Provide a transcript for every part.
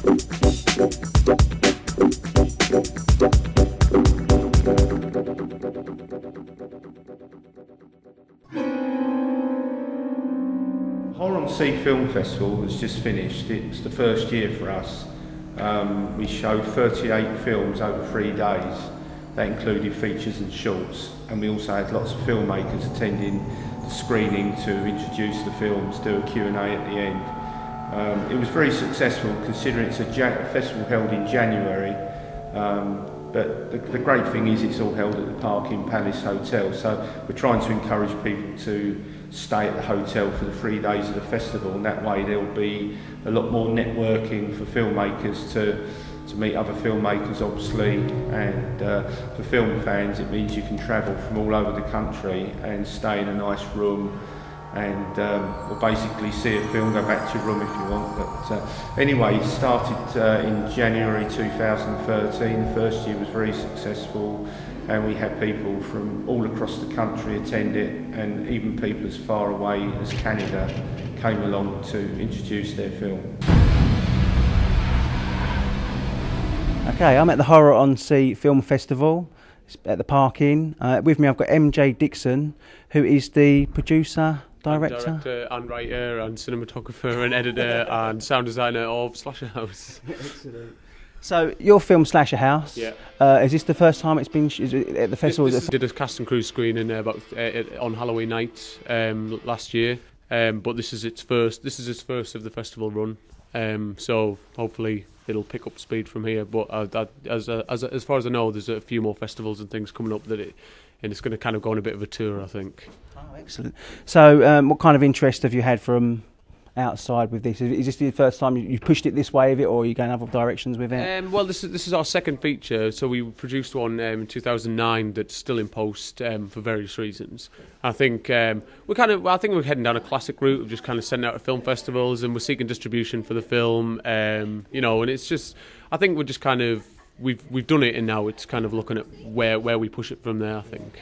Sea Film Festival has just finished. It's the first year for us. We showed 38 films over 3 days. That included features and shorts, and we also had lots of filmmakers attending the screening to introduce the films, do a Q&A at the end. It was very successful considering it's a festival held in January, but the great thing is it's all held at the Parkin Palace Hotel, so we're trying to encourage people to stay at the hotel for the 3 days of the festival, and that way there'll be a lot more networking for filmmakers to meet other filmmakers obviously, and for film fans it means you can travel from all over the country and stay in a nice room and or basically see a film, go back to your room if you want. But anyway, it started in January 2013. The first year was very successful, and we had people from all across the country attend it, and even people as far away as Canada came along to introduce their film. Okay, I'm at the Horror on Sea Film Festival at the Parkin. With me I've got MJ Dixon, who is the producer, director and writer and cinematographer and editor and sound designer of Slaughterhouse. Excellent. So your film Slaughterhouse, yeah. Is this the first time it's been at the festival? This did a cast and crew screening on Halloween night last year, but this is its first of the festival run. So hopefully it'll pick up speed from here. But as far as I know, there's a few more festivals and things coming up and it's going to kind of go on a bit of a tour, I think. Oh, excellent. So what kind of interest have you had from outside with this? Is this the first time you pushed it this way with it, or are you going other directions with it? Well, this is our second feature. So we produced one in 2009 that's still in post for various reasons. I think we're heading down a classic route of just kind of sending out to film festivals, and we're seeking distribution for the film. And it's just, I think we're just kind of we've done it, and now it's kind of looking at where we push it from there, I think.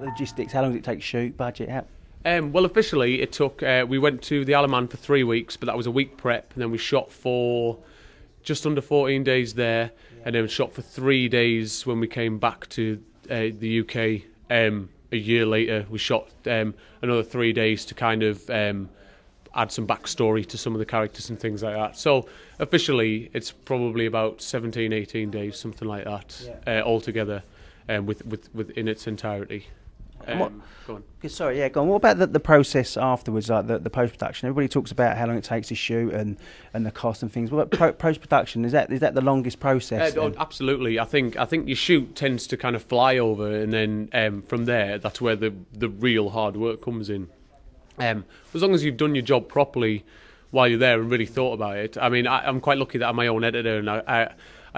Logistics, how long did it take to shoot, budget? Well, officially it took, we went to the Isle of Man for 3 weeks, but that was a week prep, and then we shot for just under 14 days there, and then shot for 3 days when we came back to the UK a year later. We shot another 3 days to kind of add some backstory to some of the characters and things like that. So officially it's probably about 17, 18 days, something like that, altogether, within its entirety. Go on. Sorry, go on. What about the process afterwards, like the post-production? Everybody talks about how long it takes to shoot and the cost and things. What about post-production? Is that the longest process? Absolutely. I think your shoot tends to kind of fly over, and then from there, that's where the real hard work comes in. As long as you've done your job properly while you're there and really thought about it. I mean, I'm quite lucky that I'm my own editor, and I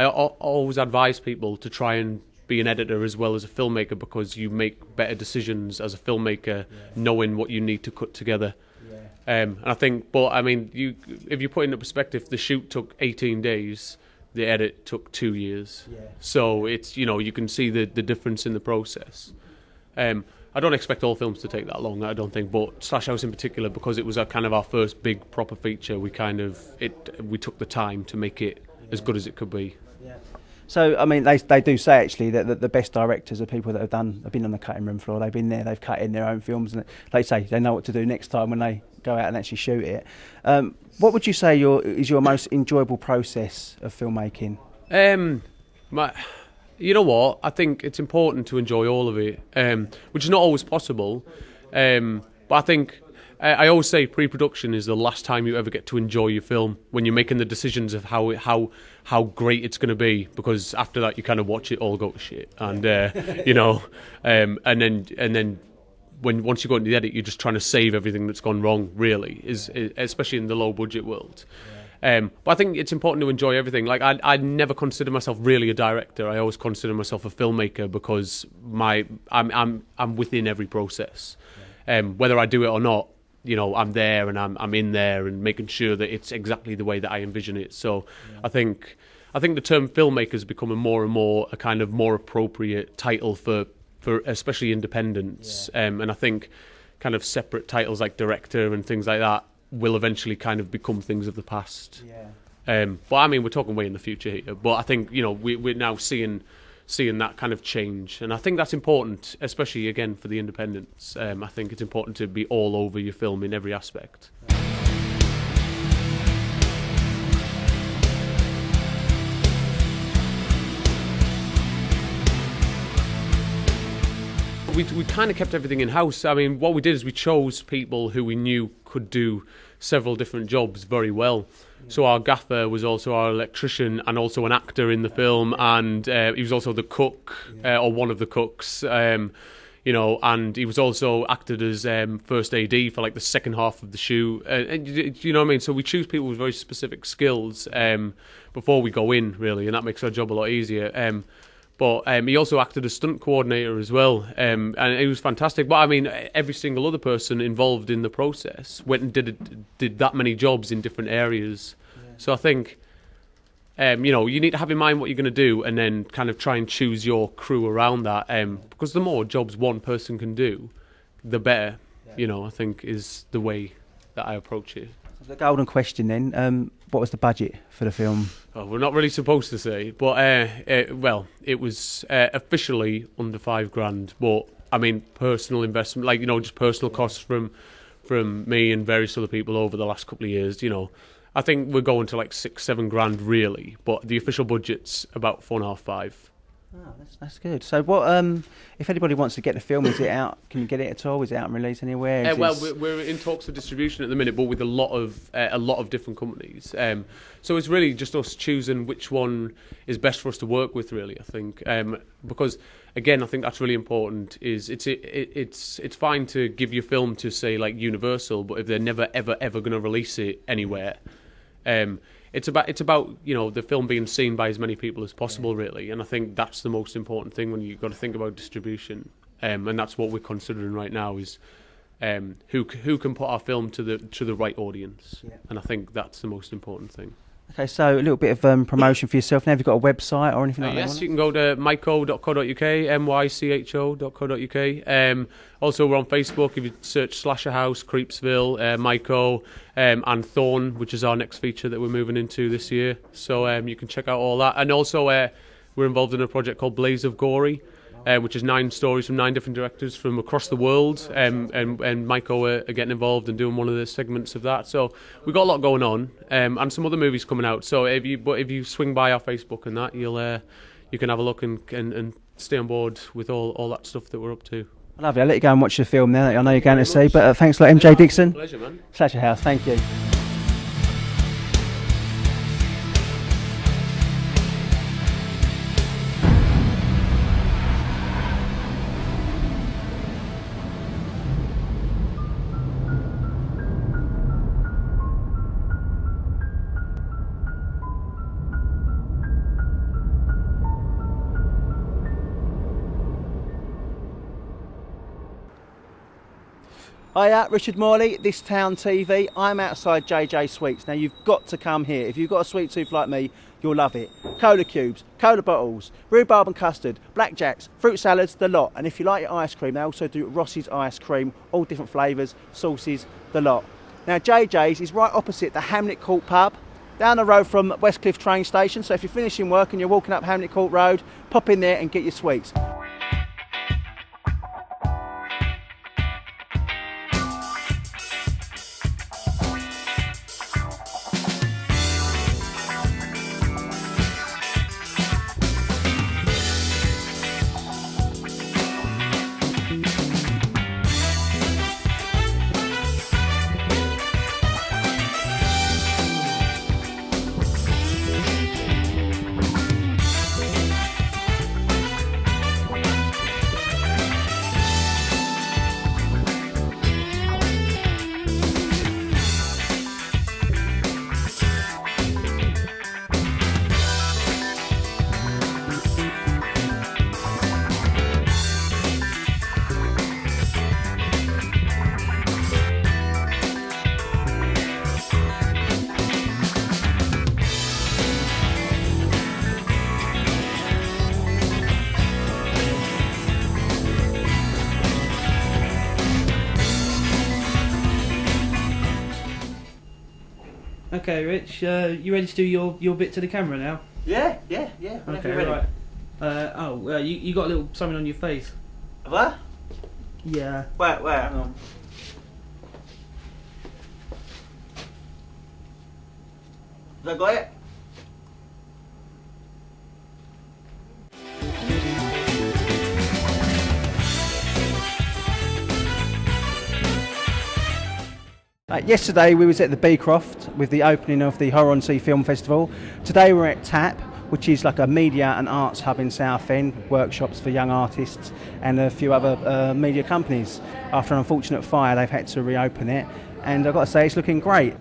always advise people to try and be an editor as well as a filmmaker, because you make better decisions as a filmmaker, knowing what you need to cut together. And I think, but I mean, if you put it into perspective, the shoot took 18 days, the edit took 2 years. So it's, you can see the difference in the process. I don't expect all films to take that long, I don't think, but Slaughterhouse in particular, because it was kind of our first big proper feature, we took the time to make it as good as it could be. So, I mean, they do say actually that the best directors are people that have been on the cutting room floor. They've been there, they've cut in their own films, and they say they know what to do next time when they go out and actually shoot it. What would you say is your most enjoyable process of filmmaking? You know what? I think it's important to enjoy all of it, which is not always possible. But I think I always say pre-production is the last time you ever get to enjoy your film, when you're making the decisions of how great it's going to be, because after that you kind of watch it all go to shit, and and then once you go into the edit, you're just trying to save everything that's gone wrong. Really, is especially in the low budget world. But I think it's important to enjoy everything. Like I never consider myself really a director. I always consider myself a filmmaker, because I'm within every process. Whether I do it or not, I'm there and I'm in there and making sure that it's exactly the way that I envision it. So I think the term filmmaker is becoming more and more a kind of more appropriate title for especially independents. And I think kind of separate titles like director and things like that will eventually kind of become things of the past. But I mean, we're talking way in the future here. But I think we're now seeing that kind of change, and I think that's important, especially again for the independents. I think it's important to be all over your film in every aspect. We kind of kept everything in-house. I mean, what we did is we chose people who we knew could do several different jobs very well. So our gaffer was also our electrician and also an actor in the film, and he was also the cook, or one of the cooks, and he was also acted as first AD for like the second half of the shoot. You know what I mean? So we choose people with very specific skills before we go in, really, and that makes our job a lot easier. But he also acted as stunt coordinator as well, and it was fantastic. But I mean, every single other person involved in the process went and did that many jobs in different areas. So I think, you need to have in mind what you're going to do, and then kind of try and choose your crew around that. Because the more jobs one person can do, the better. I think is the way that I approach it. The golden question then, what was the budget for the film? Oh, we're not really supposed to say, but it was officially under $5,000. But I mean, personal investment, just personal costs from me and various other people over the last couple of years. I think we're going to like $6-7 really, but the official budget's about 4.5, 5. Oh, that's good. So, what if anybody wants to get the film? Is it out? Can you get it at all? Is it out and released anywhere? We're in talks of distribution at the minute, but with a lot of different companies. So it's really just us choosing which one is best for us to work with. Really, I think because again, I think that's really important. Is it's fine to give your film to say like Universal, but if they're never ever going to release it anywhere. It's about the film being seen by as many people as possible, really, and I think that's the most important thing when you've got to think about distribution, and that's what we're considering right now is who can put our film to the right audience, and I think that's the most important thing. Okay, so a little bit of promotion for yourself now. Have you got a website or anything like that? Yes, you can go to myco.co.uk, mycho.co.uk. Also, we're on Facebook. If you search Slaughterhouse, Creepsville, Myco, and Thorn, which is our next feature that we're moving into this year. So you can check out all that. And also, we're involved in a project called Blaze of Gory, which is 9 stories from 9 different directors from across the world, and Myco are getting involved and doing one of the segments of that. So we've got a lot going on, and some other movies coming out. So if you swing by our Facebook and that, you can have a look and stay on board with all that stuff that we're up to. Lovely. I'll let you go and watch the film now that I know you're going to see. But thanks a lot, MJ Dixon. Pleasure, man. Slaughterhouse. Thank you. Hiya, Richard Morley, This Town TV. I'm outside JJ Sweets. Now you've got to come here. If you've got a sweet tooth like me, you'll love it. Cola cubes, cola bottles, rhubarb and custard, blackjacks, fruit salads, the lot. And if you like your ice cream, they also do Ross's ice cream, all different flavours, sauces, the lot. Now JJ's is right opposite the Hamlet Court pub, down the road from Westcliff train station. So if you're finishing work and you're walking up Hamlet Court Road, pop in there and get your sweets. Okay, Rich, you ready to do your bit to the camera now? Yeah. Okay, right. You got a little something on your face. What? Yeah. Where? Hang on. Have I got it? Yesterday we was at the Beecroft with the opening of the Horror on Sea Film Festival. Today we're at T.A.P, which is like a media and arts hub in Southend, workshops for young artists and a few other media companies. After an unfortunate fire they've had to reopen it, and I've got to say it's looking great.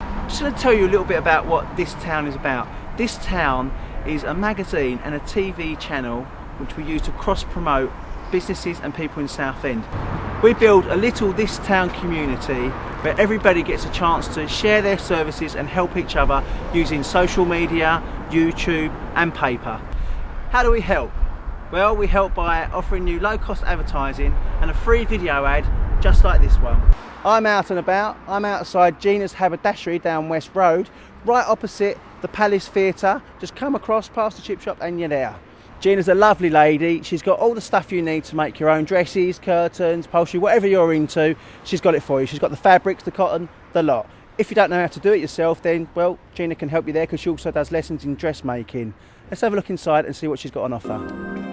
I'm just going to tell you a little bit about what this town is about. This town is a magazine and a TV channel which we use to cross-promote businesses and people in Southend. We build a little This Town community where everybody gets a chance to share their services and help each other using social media, YouTube and paper. How do we help? Well, we help by offering you low-cost advertising and a free video ad just like this one. I'm out and about. I'm outside Gina's Haberdashery down West Road, right opposite the Palace Theatre. Just come across past the chip shop and you're there. Gina's a lovely lady. She's got all the stuff you need to make your own dresses, curtains, upholstery, whatever you're into, she's got it for you. She's got the fabrics, the cotton, the lot. If you don't know how to do it yourself, then, well, Gina can help you there because she also does lessons in dressmaking. Let's have a look inside and see what she's got on offer.